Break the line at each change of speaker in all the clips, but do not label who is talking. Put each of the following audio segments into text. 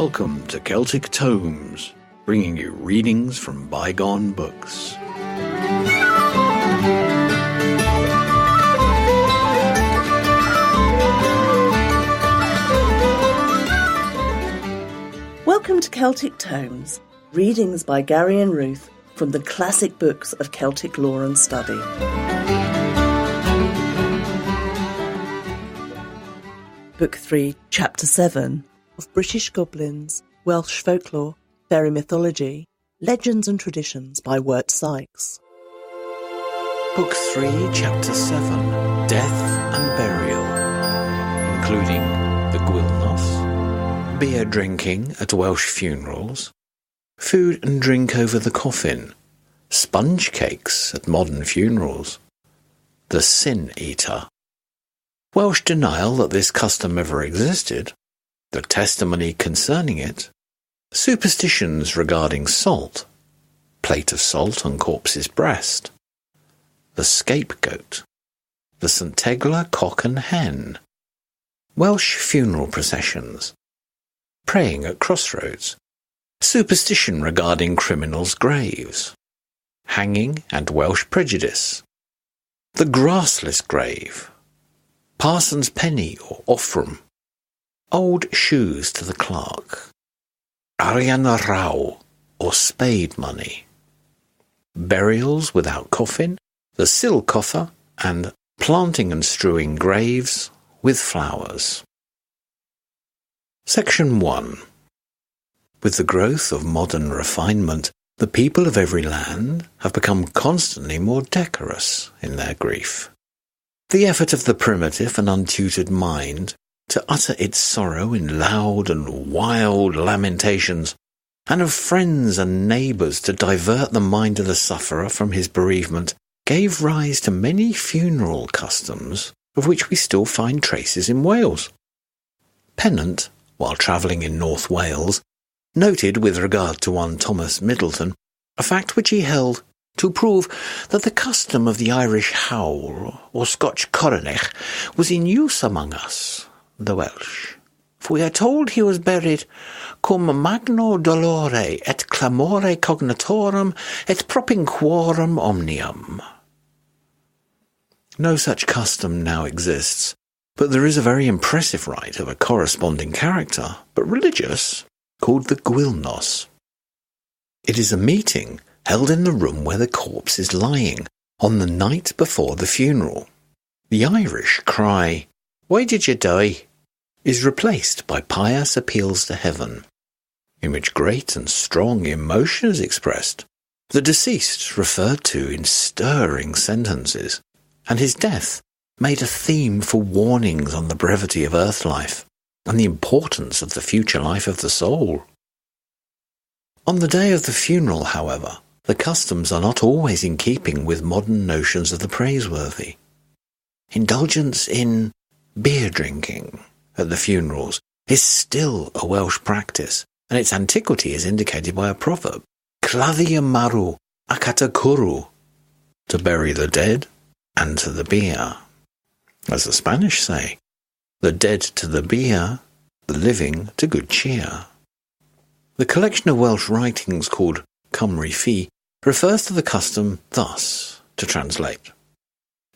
Welcome to Celtic Tomes, bringing you readings from bygone books.
Welcome to Celtic Tomes, readings by Gary and Ruth from the classic books of Celtic lore and study. Book 3, Chapter 7 of British Goblins, Welsh Folklore, Fairy Mythology, Legends and Traditions by Wirt Sikes.
Book 3, Chapter 7, Death and Burial, including the Gwylnos, beer drinking at Welsh funerals, food and drink over the coffin, sponge cakes at modern funerals, the Sin Eater, Welsh denial that this custom ever existed, the testimony concerning it, superstitions regarding salt, plate of salt on corpse's breast, the scapegoat, the St. Tegla cock and hen, Welsh funeral processions, praying at Crossroads, superstition regarding criminals' graves, hanging and Welsh prejudice, the Grassless Grave, Parson's penny or Offrwm, old shoes to the clerk, Arian Rhaw or Spade money, burials without coffin, the sill Coffa, and planting and strewing graves with flowers. Section 1. With the growth of modern refinement, the people of every land have become constantly more decorous in their grief. The effort of the primitive and untutored mind to utter its sorrow in loud and wild lamentations, and of friends and neighbours to divert the mind of the sufferer from his bereavement, gave rise to many funeral customs of which we still find traces in Wales. Pennant, while travelling in North Wales, noted with regard to one Thomas Middleton a fact which he held to prove that the custom of the Irish howl or Scotch coronach was in use among us, the Welsh. For we are told he was buried cum magno dolore et clamore cognitorum et propinquorum omnium. No such custom now exists, but there is a very impressive rite of a corresponding character, but religious, called the Gwylnos. It is a meeting held in the room where the corpse is lying on the night before the funeral. The Irish cry, "Why did you die?" is replaced by pious appeals to heaven, in which great and strong emotion is expressed, the deceased referred to in stirring sentences, and his death made a theme for warnings on the brevity of earth life and the importance of the future life of the soul. On the day of the funeral, however, the customs are not always in keeping with modern notions of the praiseworthy. Indulgence in beer drinking at the funerals is still a Welsh practice, and its antiquity is indicated by a proverb, "Claddu y marw ac at y cwrw," to bury the dead and to the beer. As the Spanish say, the dead to the beer, the living to good cheer. The collection of Welsh writings called Cymru Fi refers to the custom thus, to translate.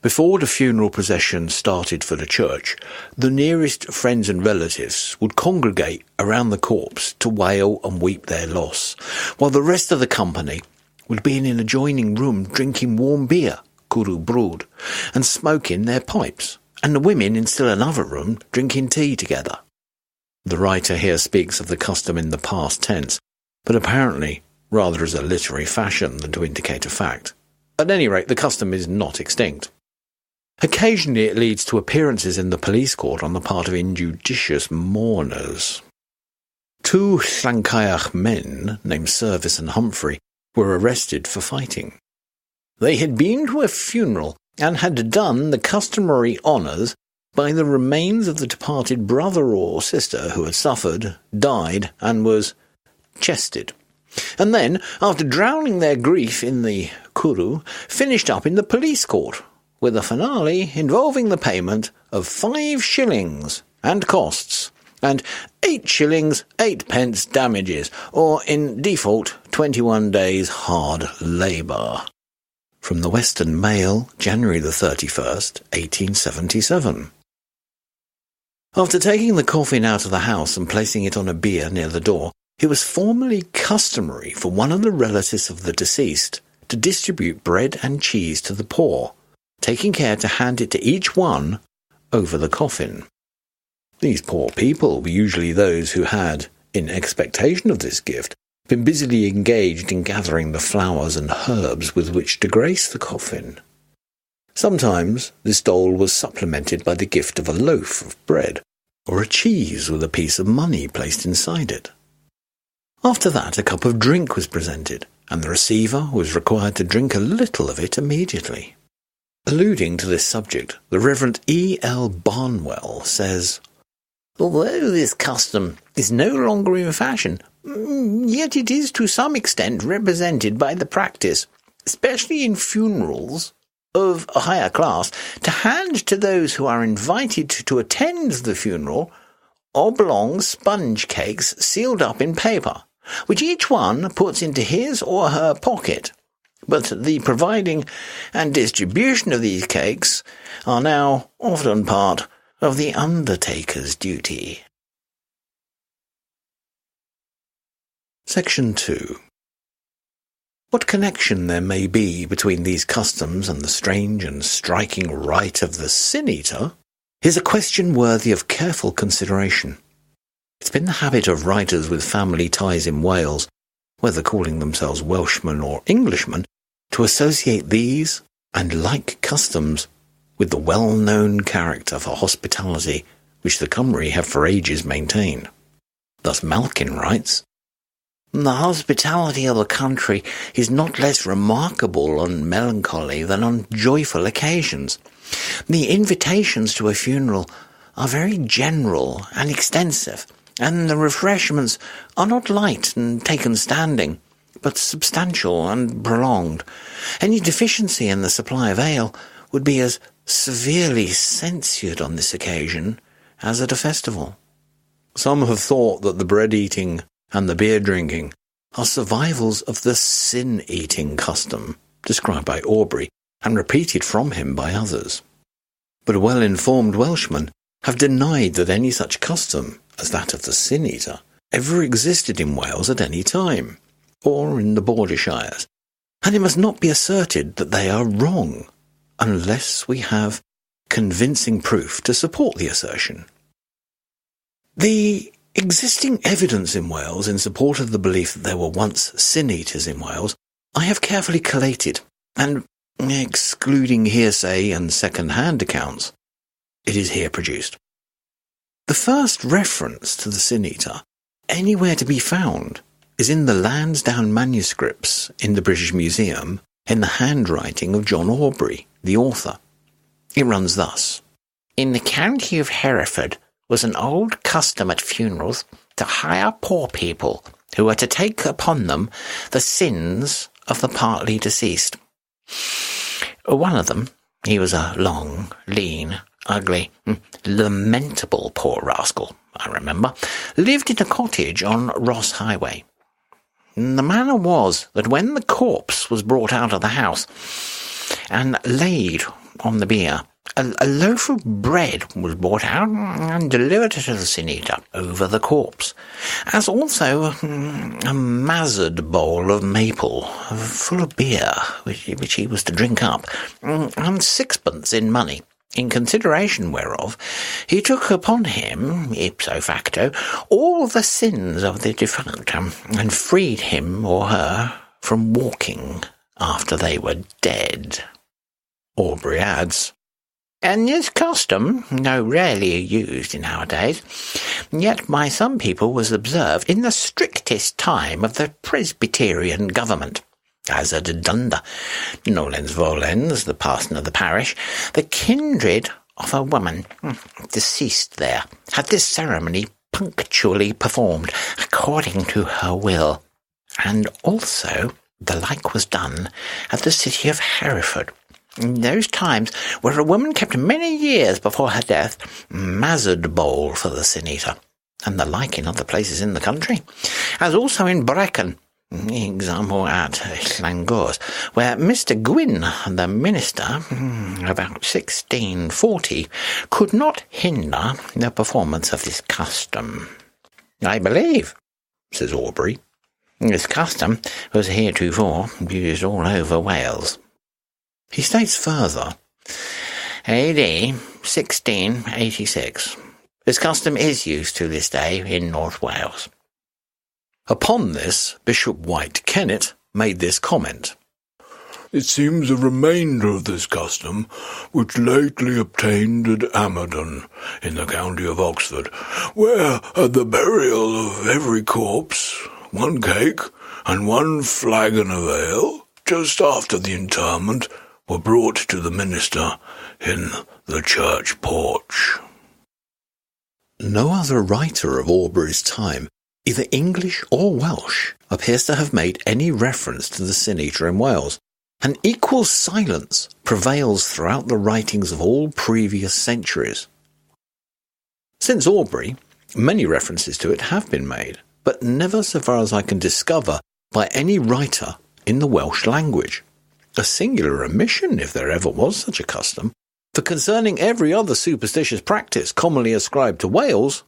Before the funeral procession started for the church, the nearest friends and relatives would congregate around the corpse to wail and weep their loss, while the rest of the company would be in an adjoining room drinking warm beer, cwrw brwd, and smoking their pipes, and the women in still another room drinking tea together. The writer here speaks of the custom in the past tense, but apparently rather as a literary fashion than to indicate a fact. At any rate, the custom is not extinct. Occasionally it leads to appearances in the police court on the part of injudicious mourners. Two Llancaiach men, named Service and Humphrey, were arrested for fighting. They had been to a funeral and had done the customary honours by the remains of the departed brother or sister who had suffered, died, and was chested, and then, after drowning their grief in the cwrw, finished up in the police court, with a finale involving the payment of 5 shillings and costs, and 8 shillings 8 pence damages, or in default 21 days hard labour. From the Western Mail, January the 31st, 1877. After taking the coffin out of the house and placing it on a bier near the door, it was formerly customary for one of the relatives of the deceased to distribute bread and cheese to the poor, taking care to hand it to each one over the coffin. These poor people were usually those who had, in expectation of this gift, been busily engaged in gathering the flowers and herbs with which to grace the coffin. Sometimes this dole was supplemented by the gift of a loaf of bread, or a cheese with a piece of money placed inside it. After that, a cup of drink was presented, and the receiver was required to drink a little of it immediately. Alluding to this subject, the Reverend E. L. Barnwell says, "Although this custom is no longer in fashion, yet it is to some extent represented by the practice, especially in funerals of a higher class, to hand to those who are invited to attend the funeral oblong sponge cakes sealed up in paper, which each one puts into his or her pocket. But the providing and distribution of these cakes are now often part of the undertaker's duty." Section 2. What connection there may be between these customs and the strange and striking rite of the sin-eater is a question worthy of careful consideration. It's been the habit of writers with family ties in Wales, whether calling themselves Welshmen or Englishmen, to associate these and like customs with the well-known character for hospitality which the Cymry have for ages maintained. Thus Malkin writes, "The hospitality of the country is not less remarkable on melancholy than on joyful occasions. The invitations to a funeral are very general and extensive, and the refreshments are not light and taken standing, but substantial and prolonged. Any deficiency in the supply of ale would be as severely censured on this occasion as at a festival." Some have thought that the bread-eating and the beer-drinking are survivals of the sin-eating custom described by Aubrey and repeated from him by others. But well-informed Welshmen have denied that any such custom as that of the sin-eater ever existed in Wales at any time, or in the Bordershires, and it must not be asserted that they are wrong unless we have convincing proof to support the assertion. The existing evidence in Wales in support of the belief that there were once sin-eaters in Wales I have carefully collated, and, excluding hearsay and second-hand accounts, it is here produced. The first reference to the sin-eater anywhere to be found is in the Lansdowne manuscripts in the British Museum in the handwriting of John Aubrey, the author. It runs thus: "In the county of Hereford was an old custom at funerals to hire poor people who were to take upon them the sins of the partly deceased. One of them, he was a long, lean, ugly, lamentable poor rascal, I remember, lived in a cottage on Ross Highway. The manner was that when the corpse was brought out of the house and laid on the bier, a loaf of bread was brought out and delivered to the sin-eater over the corpse, as also a mazzered bowl of maple full of beer, which he was to drink up, and sixpence in money, in consideration whereof he took upon him, ipso facto, all the sins of the defunct, and freed him or her from walking after they were dead." Aubrey adds, "And this custom, though rarely used in our days, yet by some people was observed in the strictest time of the Presbyterian government, as at Dunder, nolens volens, the parson of the parish, the kindred of a woman deceased there, had this ceremony punctually performed according to her will, and also the like was done at the city of Hereford, in those times where a woman kept many years before her death mazzered bowl for the sin-eater, and the like in other places in the country, as also in Brecon, example at Llangors, where Mr. Gwyn, the minister, about 1640, could not hinder the performance of this custom. I believe, says Aubrey, this custom was heretofore used all over Wales. He states further, AD 1686. This custom is used to this day in North Wales. Upon this, Bishop White Kennet made this comment.
It seems a remainder of this custom, which lately obtained at Amerden, in the county of Oxford, where, at the burial of every corpse, 1 cake and 1 flagon of ale, just after the interment, were brought to the minister in the church porch.
No other writer of Aubrey's time, either English or Welsh, appears to have made any reference to the Sin Eater in Wales. An equal silence prevails throughout the writings of all previous centuries. Since Aubrey, many references to it have been made, but never, so far as I can discover, by any writer in the Welsh language. A singular omission, if there ever was such a custom, for concerning every other superstitious practice commonly ascribed to Wales,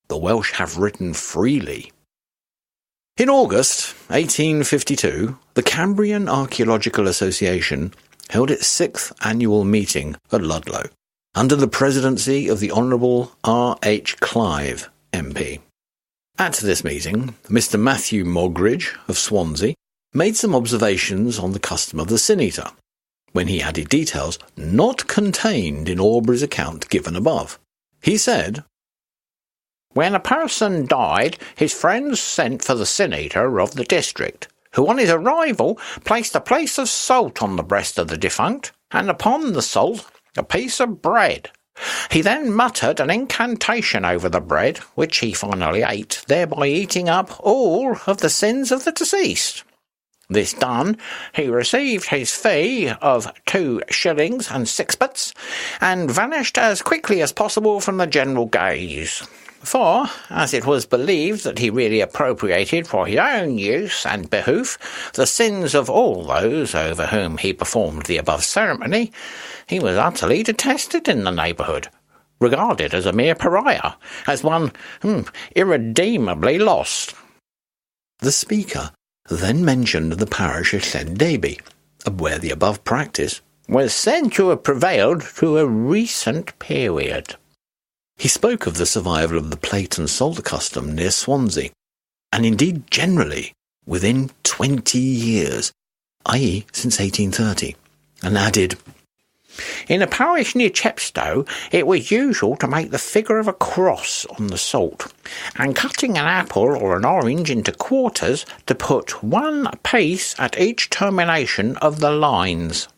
the Welsh have written freely. In August 1852, the Cambrian Archaeological Association held its 6th annual meeting at Ludlow, under the presidency of the Honourable R. H. Clive, MP. At this meeting, Mr. Matthew Moggridge of Swansea made some observations on the custom of the Sin Eater, when he added details not contained in Aubrey's account given above. He said, When a person died, his friends sent for the Sin Eater of the district, who on his arrival placed a piece of salt on the breast of the defunct, and upon the salt a piece of bread. He then muttered an incantation over the bread, which he finally ate, thereby eating up all of the sins of the deceased. This done, he received his fee of 2 shillings and 6pence, and vanished as quickly as possible from the general gaze. For, as it was believed that he really appropriated for his own use and behoof the sins of all those over whom he performed the above ceremony, he was utterly detested in the neighbourhood, regarded as a mere pariah, as one irredeemably lost. The speaker then mentioned the parish of Llandeby, where the above practice
was said to have prevailed to a recent period.
He spoke of the survival of the plate and salt custom near Swansea, and indeed generally within 20 years, i.e. since 1830, and added,
In a parish near Chepstow, it was usual to make the figure of a cross on the salt, and cutting an apple or an orange into quarters, to put 1 piece at each termination of the lines.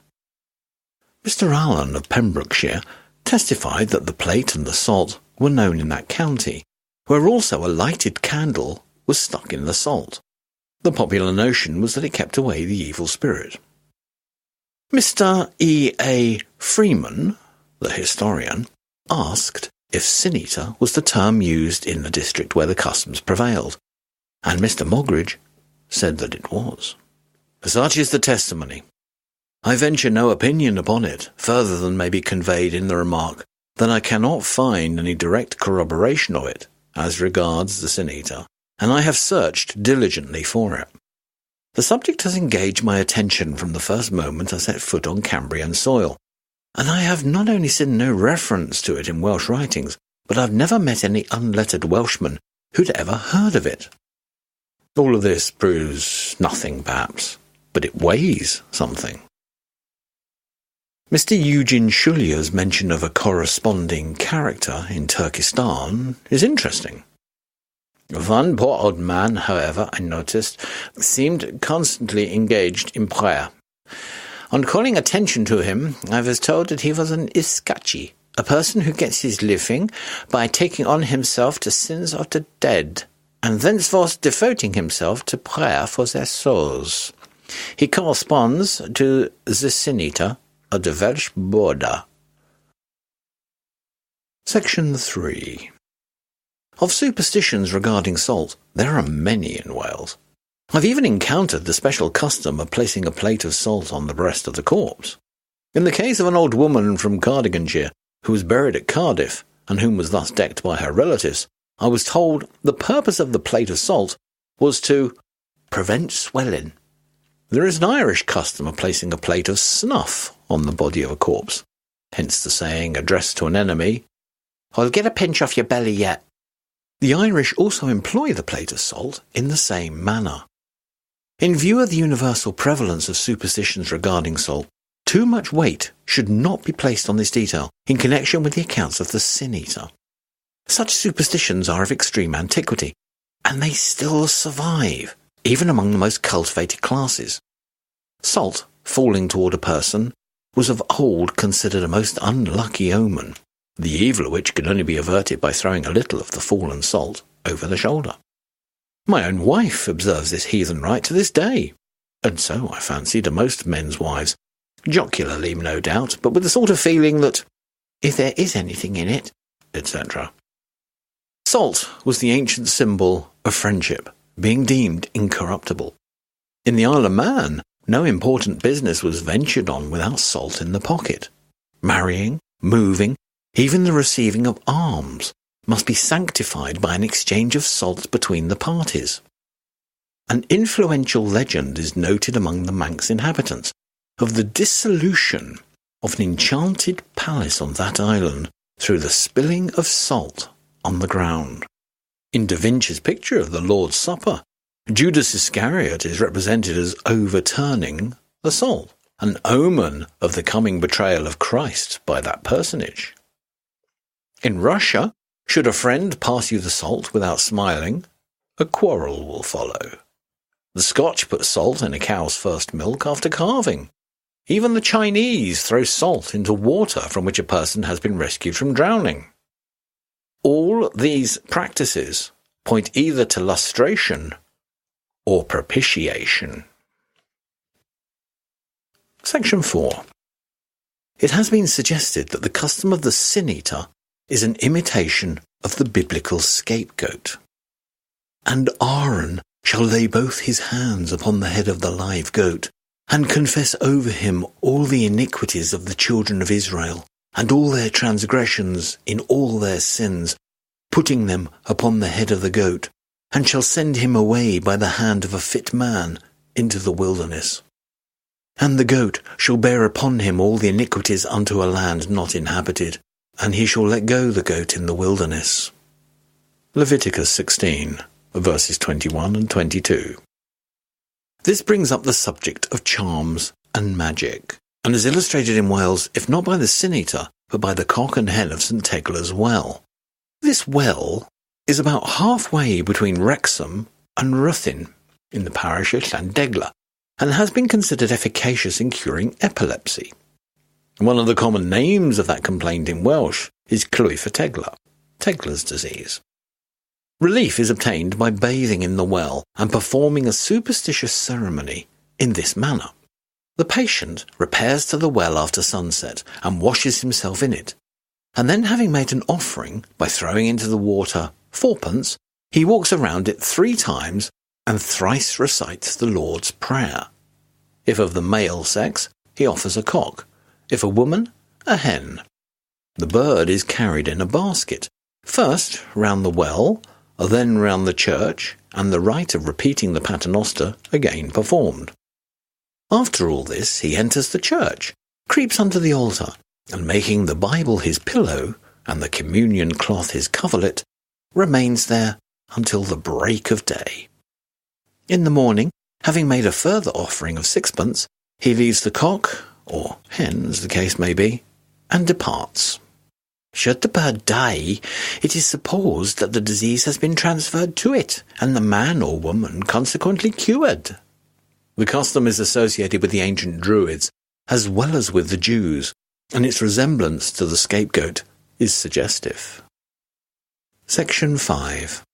Mr. Allen of Pembrokeshire testified that the plate and the salt were known in that county, where also a lighted candle was stuck in the salt. The popular notion was that it kept away the evil spirit. Mr. E. A. Freeman, the historian, asked if Sin Eater was the term used in the district where the customs prevailed, and Mr. Moggridge said that it was. Such is the testimony. I venture no opinion upon it, further than may be conveyed in the remark that I cannot find any direct corroboration of it as regards the Sin Eater, and I have searched diligently for it. The subject has engaged my attention from the first moment I set foot on Cambrian soil, and I have not only seen no reference to it in Welsh writings, but I've never met any unlettered Welshman who'd ever heard of it. All of this proves nothing, perhaps, but it weighs something. Mr. Eugene Shulia's mention of a corresponding character in Turkestan is interesting.
One poor old man, however, I noticed, seemed constantly engaged in prayer. On calling attention to him, I was told that he was an iskachi, a person who gets his living by taking on himself the sins of the dead, and thenceforth devoting himself to prayer for their souls. He corresponds to the Sin Eater of the Welsh border.
Section 3. Of superstitions regarding salt, there are many in Wales. I've even encountered the special custom of placing a plate of salt on the breast of the corpse. In the case of an old woman from Cardiganshire who was buried at Cardiff, and whom was thus decked by her relatives, I was told the purpose of the plate of salt was to prevent swelling. There is an Irish custom of placing a plate of snuff on the body of a corpse, hence the saying addressed to an enemy, "I'll get a pinch off your belly yet." The Irish also employ the plate of salt in the same manner. In view of the universal prevalence of superstitions regarding salt, too much weight should not be placed on this detail in connection with the accounts of the Sin Eater. Such superstitions are of extreme antiquity, and they still survive, even among the most cultivated classes. Salt falling toward a person was of old considered a most unlucky omen, the evil of which could only be averted by throwing a little of the fallen salt over the shoulder. My own wife observes this heathen rite to this day, and so, I fancy, do most men's wives, jocularly no doubt, but with the sort of feeling that, if there is anything in it, etc. Salt was the ancient symbol of friendship, being deemed incorruptible. In the Isle of Man, no important business was ventured on without salt in the pocket. Marrying, moving, even the receiving of alms must be sanctified by an exchange of salt between the parties. An influential legend is noted among the Manx inhabitants of the dissolution of an enchanted palace on that island through the spilling of salt on the ground. In Da Vinci's picture of the Lord's Supper, Judas Iscariot is represented as overturning the salt, an omen of the coming betrayal of Christ by that personage. In Russia, should a friend pass you the salt without smiling, a quarrel will follow. The Scotch put salt in a cow's first milk after calving. Even the Chinese throw salt into water from which a person has been rescued from drowning. All these practices point either to lustration or propitiation. Section 4. It has been suggested that the custom of the Sin Eater is an imitation of the biblical scapegoat. And Aaron shall lay both his hands upon the head of the live goat, and confess over him all the iniquities of the children of Israel, and all their transgressions in all their sins, putting them upon the head of the goat, and shall send him away by the hand of a fit man into the wilderness. And the goat shall bear upon him all the iniquities unto a land not inhabited, and he shall let go the goat in the wilderness. Leviticus 16, verses 21 and 22. This brings up the subject of charms and magic, and is illustrated in Wales, if not by the Sin Eater, but by the cock and hen of St Tegla's well. This well is about halfway between Wrexham and Ruthin, in the parish of Tegla, and has been considered efficacious in curing epilepsy. One of the common names of that complaint in Welsh is Clwyf y Tegla, Tegla's disease. Relief is obtained by bathing in the well and performing a superstitious ceremony in this manner. The patient repairs to the well after sunset and washes himself in it, and then having made an offering by throwing into the water 4pence, he walks around it 3 times and thrice recites the Lord's Prayer. If of the male sex, he offers a cock. If a woman, a hen. The bird is carried in a basket, first round the well, then round the church, and the rite of repeating the paternoster again performed. After all this, he enters the church, creeps under the altar, and making the Bible his pillow, and the communion cloth his coverlet, remains there until the break of day. In the morning, having made a further offering of 6pence, he leaves the cock, or hen as the case may be, and departs. Should the bird die, it is supposed that the disease has been transferred to it, and the man or woman consequently cured. The custom is associated with the ancient Druids, as well as with the Jews, and its resemblance to the scapegoat is suggestive. Section 5.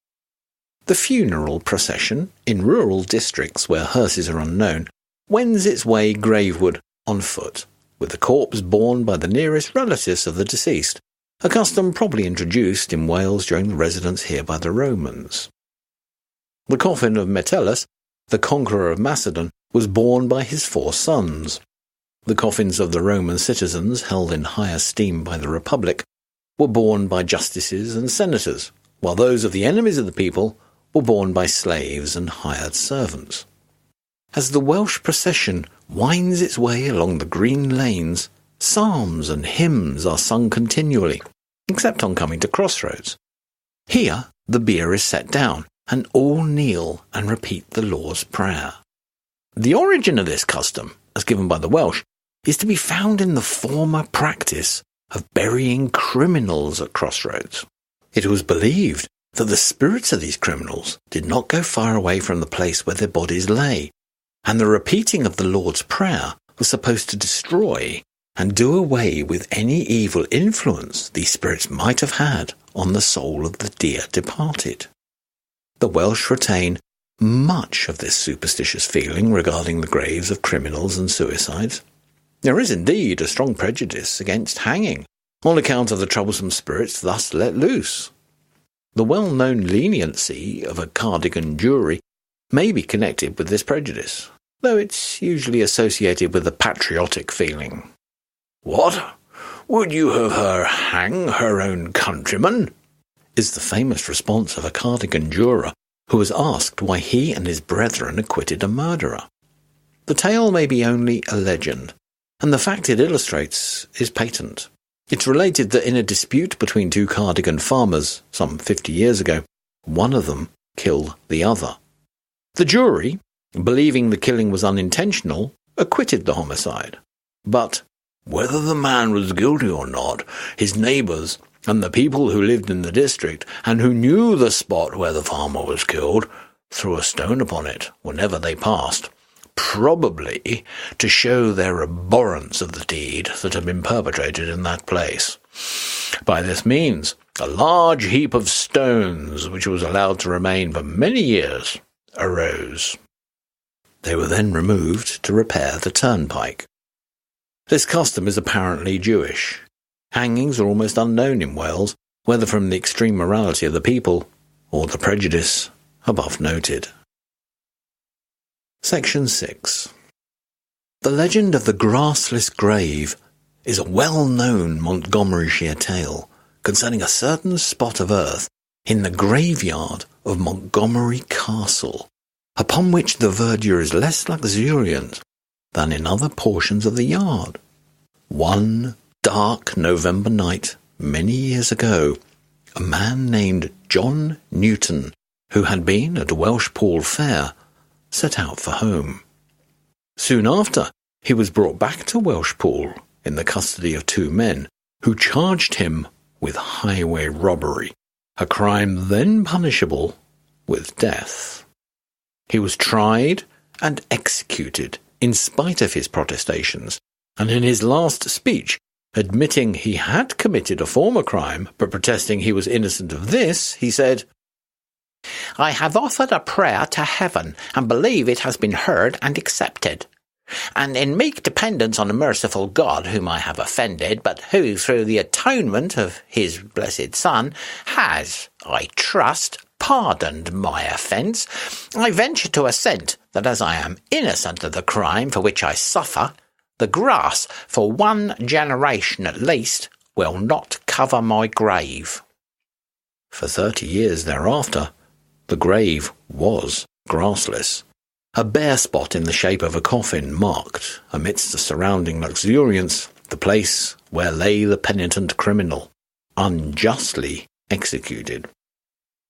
The funeral procession, in rural districts where hearses are unknown, wends its way graveward on foot, with the corpse borne by the nearest relatives of the deceased, a custom probably introduced in Wales during the residence here by the Romans. The coffin of Metellus, the conqueror of Macedon, was borne by his 4 sons. The coffins of the Roman citizens, held in high esteem by the Republic, were borne by justices and senators, while those of the enemies of the people were borne by slaves and hired servants. As the Welsh procession winds its way along the green lanes, psalms and hymns are sung continually, except on coming to Crossroads. Here the bier is set down, and all kneel and repeat the Lord's Prayer. The origin of this custom, as given by the Welsh, is to be found in the former practice of burying criminals at Crossroads. It was believed that the spirits of these criminals did not go far away from the place where their bodies lay, and the repeating of the Lord's Prayer was supposed to destroy and do away with any evil influence these spirits might have had on the soul of the dear departed. The Welsh retain much of this superstitious feeling regarding the graves of criminals and suicides. There is indeed a strong prejudice against hanging, on account of the troublesome spirits thus let loose. The well-known leniency of a Cardigan jury may be connected with this prejudice, though it's usually associated with a patriotic feeling.
"What? Would you have her hang her own countryman?"
is the famous response of a Cardigan juror who was asked why he and his brethren acquitted a murderer. The tale may be only a legend, and the fact it illustrates is patent. It's related that in a dispute between 2 Cardigan farmers some 50 years ago, one of them killed the other. The jury, believing the killing was unintentional, acquitted the homicide. But
whether the man was guilty or not, his neighbours and the people who lived in the district and who knew the spot where the farmer was killed threw a stone upon it whenever they passed, probably to show their abhorrence of the deed that had been perpetrated in that place. By this means, a large heap of stones, which was allowed to remain for many years, arose.
They were then removed to repair the turnpike. This custom is apparently Jewish. Hangings are almost unknown in Wales, whether from the extreme morality of the people or the prejudice above noted. Section 6. The legend of the Grassless Grave is a well-known Montgomeryshire tale concerning a certain spot of earth in the graveyard of Montgomery Castle, upon which the verdure is less luxuriant than in other portions of the yard. One dark November night, many years ago, a man named John Newton, who had been at Welshpool Fair, set out for home. Soon after, he was brought back to Welshpool in the custody of 2 men, who charged him with highway robbery, a crime then punishable with death. He was tried and executed in spite of his protestations, and in his last speech, admitting he had committed a former crime, but protesting he was innocent of this, he said, "I have offered a prayer to heaven, and believe it has been heard and accepted. And in meek dependence on a merciful God whom I have offended, but who, through the atonement of his blessed Son, has, I trust, pardoned my offence, I venture to assent that as I am innocent of the crime for which I suffer, the grass, for 1 generation at least, will not cover my grave." For 30 years thereafter, the grave was grassless. A bare spot in the shape of a coffin marked, amidst the surrounding luxuriance, the place where lay the penitent criminal, unjustly executed.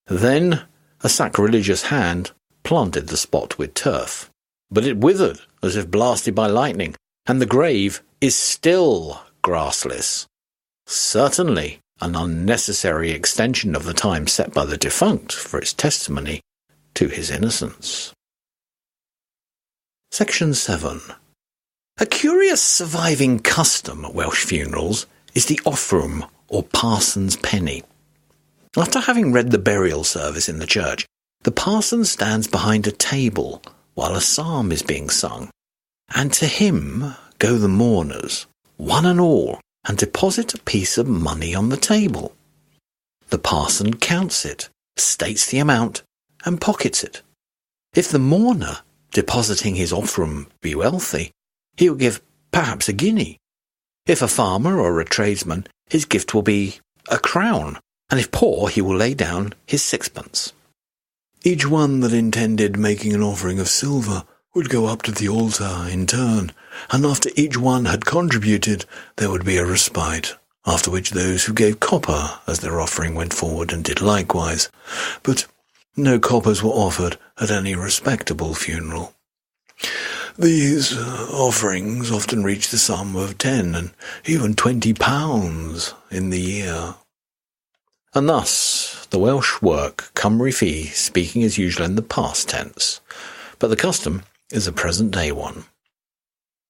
Then a sacrilegious hand planted the spot with turf, but it withered as if blasted by lightning, and the grave is still grassless. Certainly an unnecessary extension of the time set by the defunct for its testimony to his innocence. Section 7. A curious surviving custom at Welsh funerals is the Offrwm, or parson's penny. After having read the burial service in the church, the parson stands behind a table while a psalm is being sung, and to him go the mourners, one and all, and deposit a piece of money on the table. The parson counts it, states the amount, and pockets it. If the mourner, depositing his Offrwm, be wealthy, he will give perhaps a guinea. If a farmer or a tradesman, his gift will be a crown, and if poor, he will lay down his sixpence.
Each one that intended making an offering of silver would go up to the altar in turn, and after each one had contributed, there would be a respite, after which those who gave copper as their offering went forward and did likewise. But no coppers were offered at any respectable funeral. These offerings often reached the sum of 10 and even 20 pounds in the year.
And thus the Welsh work Cymru Fi speaking as usual in the past tense, but the custom is a present-day one.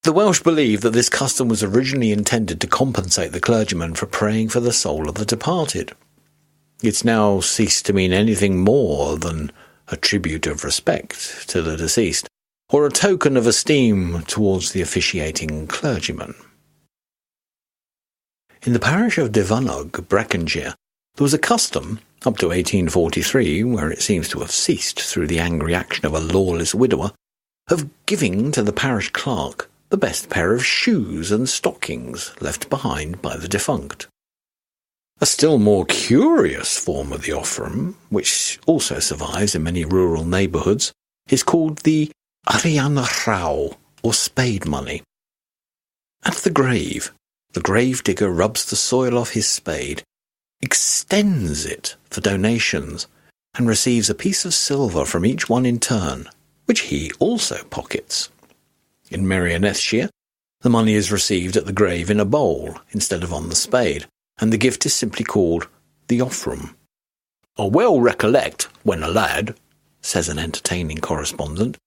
The Welsh believe that this custom was originally intended to compensate the clergyman for praying for the soul of the departed. It's now ceased to mean anything more than a tribute of respect to the deceased, or a token of esteem towards the officiating clergyman. In the parish of Devanog, Breconshire, there was a custom, up to 1843, where it seems to have ceased through the angry action of a lawless widower, of giving to the parish clerk the best pair of shoes and stockings left behind by the defunct. A still more curious form of the Offrwm, which also survives in many rural neighbourhoods, is called the Arian Rhaw, or spade money. At the grave digger rubs the soil off his spade, extends it for donations, and receives a piece of silver from each one in turn, which he also pockets. In Merionethshire, the money is received at the grave in a bowl instead of on the spade, and the gift is simply called the Offrwm. "I well recollect, when a lad," says an entertaining correspondent,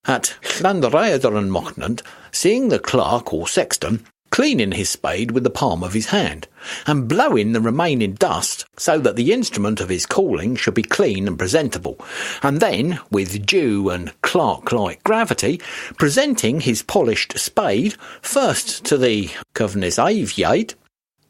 "at Llanrhaeadr and Mochnant, seeing the clerk or sexton cleaning his spade with the palm of his hand, and blowing the remaining dust so that the instrument of his calling should be clean and presentable, and then, with due and clerk-like gravity, presenting his polished spade first to the Covenant's Aviate,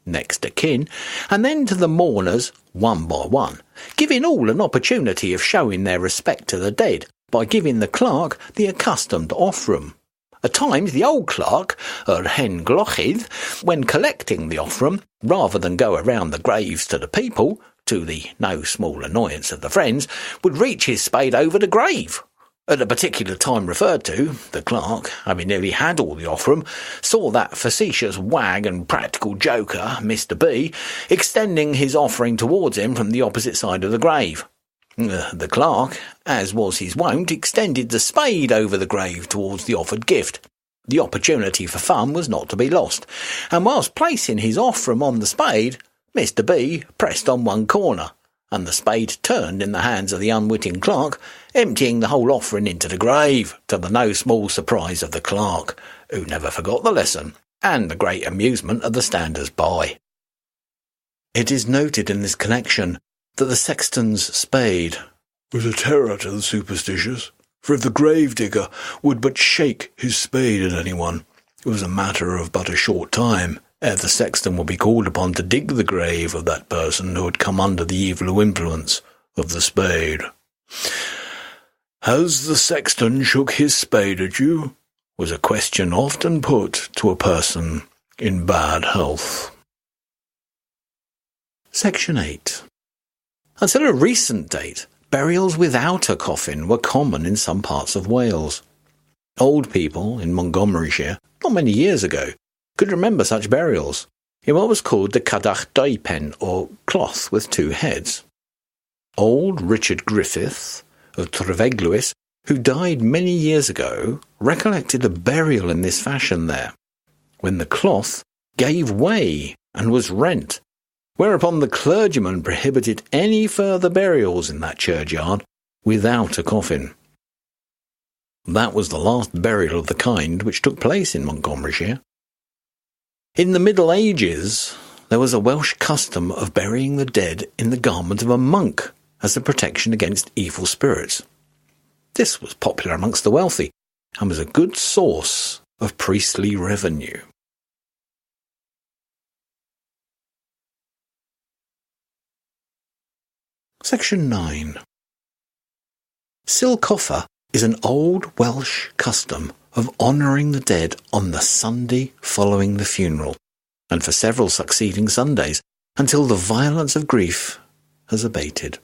next of kin, and then to the mourners, one by one, giving all an opportunity of showing their respect to the dead by giving the clerk the accustomed Offrwm. At times the old clerk, hen Glochid, when collecting the Offrwm, rather than go around the graves to the people, to the no small annoyance of the friends, would reach his spade over the grave. At the particular time referred to, the clerk, having nearly had all the Offrwm, saw that facetious wag and practical joker, Mr. B, extending his offering towards him from the opposite side of the grave. The clerk, as was his wont, extended the spade over the grave towards the offered gift. The opportunity for fun was not to be lost, and whilst placing his Offrwm on the spade, Mr. B pressed on one corner, and the spade turned in the hands of the unwitting clerk, emptying the whole offering into the grave, to the no small surprise of the clerk, who never forgot the lesson, and the great amusement of the standers-by. It is noted in this connection that the sexton's spade
was a terror to the superstitious, for if the gravedigger would but shake his spade at anyone, it was a matter of but a short time ere the sexton would be called upon to dig the grave of that person who had come under the evil influence of the spade. "Has the sexton shook his spade at you?" was a question often put to a person in bad health.
Section 8. Until a recent date, burials without a coffin were common in some parts of Wales. Old people in Montgomeryshire, not many years ago, could remember such burials in what was called the Cadach Daipen, or cloth with two heads. Old Richard Griffith of Trefeglwys, who died many years ago, recollected a burial in this fashion there, when the cloth gave way and was rent, whereupon the clergyman prohibited any further burials in that churchyard without a coffin. That was the last burial of the kind which took place in Montgomeryshire. In the Middle Ages, there was a Welsh custom of burying the dead in the garment of a monk as a protection against evil spirits. This was popular amongst the wealthy and was a good source of priestly revenue. Section 9. Coffa is an old Welsh custom of honouring the dead on the Sunday following the funeral, and for several succeeding Sundays, until the violence of grief has abated.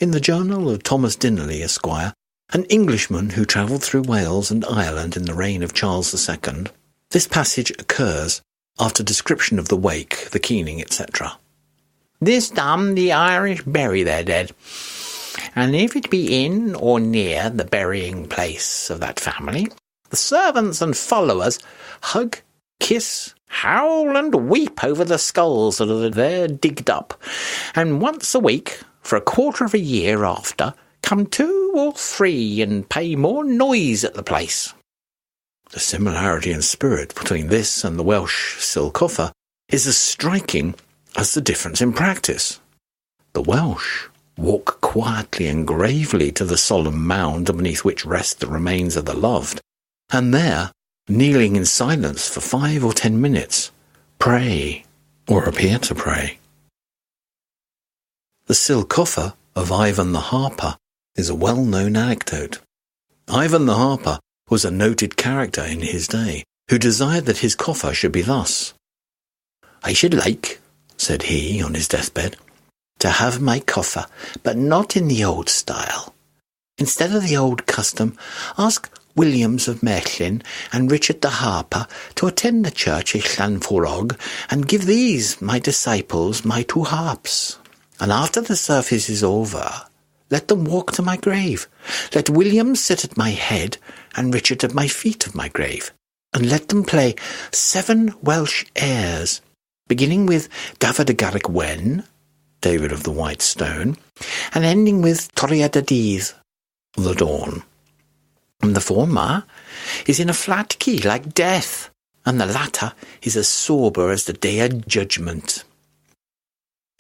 In the journal of Thomas Dinnerly, Esquire, an Englishman who travelled through Wales and Ireland in the reign of Charles II, this passage occurs after description of the wake, the keening, etc.
This done, the Irish bury their dead, and if it be in or near the burying place of that family, the servants and followers hug, kiss, howl and weep over the skulls that are there digged up, and once a week, for a quarter of a year after, come 2 or 3 and pay more noise at the place.
The similarity in spirit between this and the Welsh Coffa is as striking as the difference in practice. The Welsh walk quietly and gravely to the solemn mound beneath which rest the remains of the loved, and there, kneeling in silence for 5 or 10 minutes, pray, or appear to pray. The Coffa of Ivan the Harper is a well-known anecdote. Ivan the Harper was a noted character in his day, who desired that his coffa should be thus. "I should like," said he on his deathbed, "to have my coffa, but not in the old style. Instead of the old custom, ask Williams of Mechlin and Richard the Harper to attend the church at Llanfwrog, and give these, my disciples, my 2 harps. And after the service is over, let them walk to my grave. Let William sit at my head, and Richard at my feet of my grave. And let them play 7 Welsh airs, beginning with Dafod y Garreg Wen, David of the White Stone, and ending with Toriad y Dydd, the Dawn. And the former is in a flat key like death, and the latter is as sober as the day of judgment."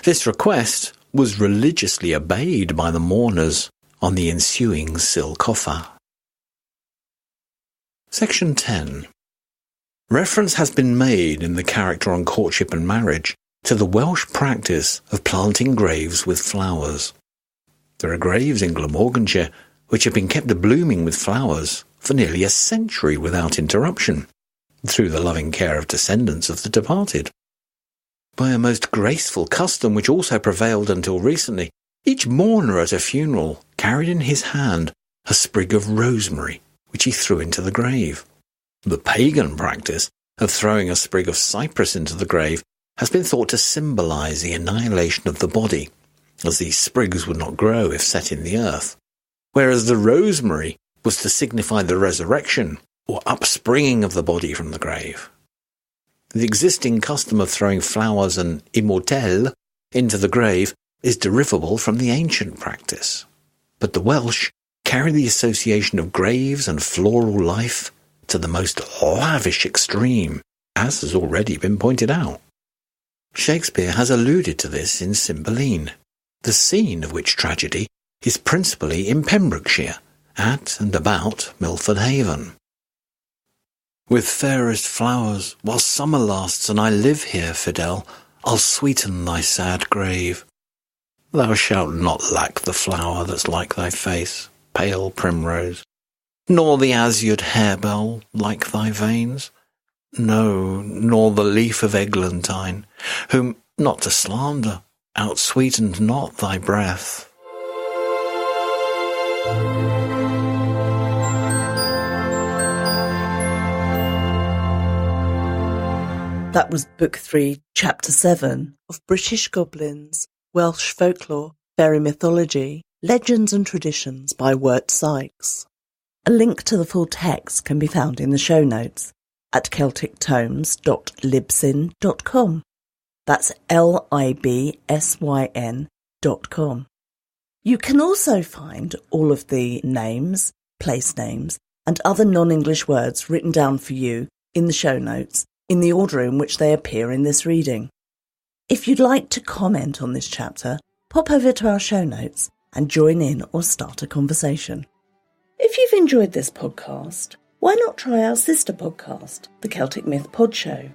This request was religiously obeyed by the mourners on the ensuing Coffa. Section 10. Reference has been made in the character on courtship and marriage to the Welsh practice of planting graves with flowers. There are graves in Glamorganshire which have been kept blooming with flowers for nearly a century without interruption, through the loving care of descendants of the departed. By a most graceful custom which also prevailed until recently, each mourner at a funeral carried in his hand a sprig of rosemary, which he threw into the grave. The pagan practice of throwing a sprig of cypress into the grave has been thought to symbolize the annihilation of the body, as these sprigs would not grow if set in the earth, whereas the rosemary was to signify the resurrection or upspringing of the body from the grave. The existing custom of throwing flowers and immortelles into the grave is derivable from the ancient practice, but the Welsh carry the association of graves and floral life to the most lavish extreme, as has already been pointed out. Shakespeare has alluded to this in Cymbeline, the scene of which tragedy is principally in Pembrokeshire, at and about Milford Haven. "With fairest flowers, while summer lasts and I live here, Fidel, I'll sweeten thy sad grave. Thou shalt not lack the flower that's like thy face, pale primrose, nor the azured harebell like thy veins, no, nor the leaf of eglantine, whom, not to slander, outsweetened not thy breath."
That was Book 3, Chapter 7 of British Goblins, Welsh Folklore, Fairy Mythology, Legends and Traditions by Wirt Sikes. A link to the full text can be found in the show notes at celtictomes.libsyn.com. That's LIBSYN.com. You can also find all of the names, place names, and other non-English words written down for you in the show notes in the order in which they appear in this reading. If you'd like to comment on this chapter, pop over to our show notes and join in or start a conversation. If you've enjoyed this podcast, why not try our sister podcast, the Celtic Myth Pod Show,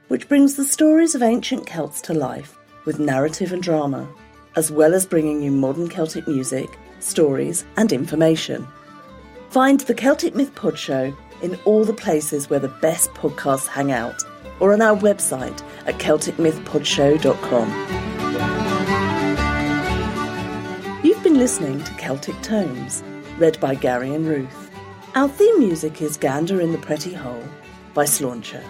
which brings the stories of ancient Celts to life with narrative and drama. as well as bringing you modern Celtic music, stories and information. Find the Celtic Myth Pod Show in all the places where the best podcasts hang out, or on our website at celticmythpodshow.com. You've been listening to Celtic Tomes, read by Gary and Ruth. Our theme music is Gander in the Pretty Hole by Slauncher,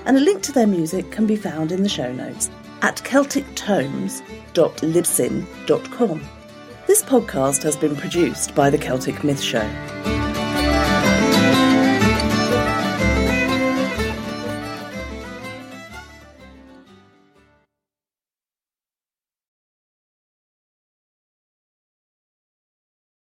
and a link to their music can be found in the show notes at celtictomes.libsyn.com. This podcast has been produced by the Celtic Myth Show.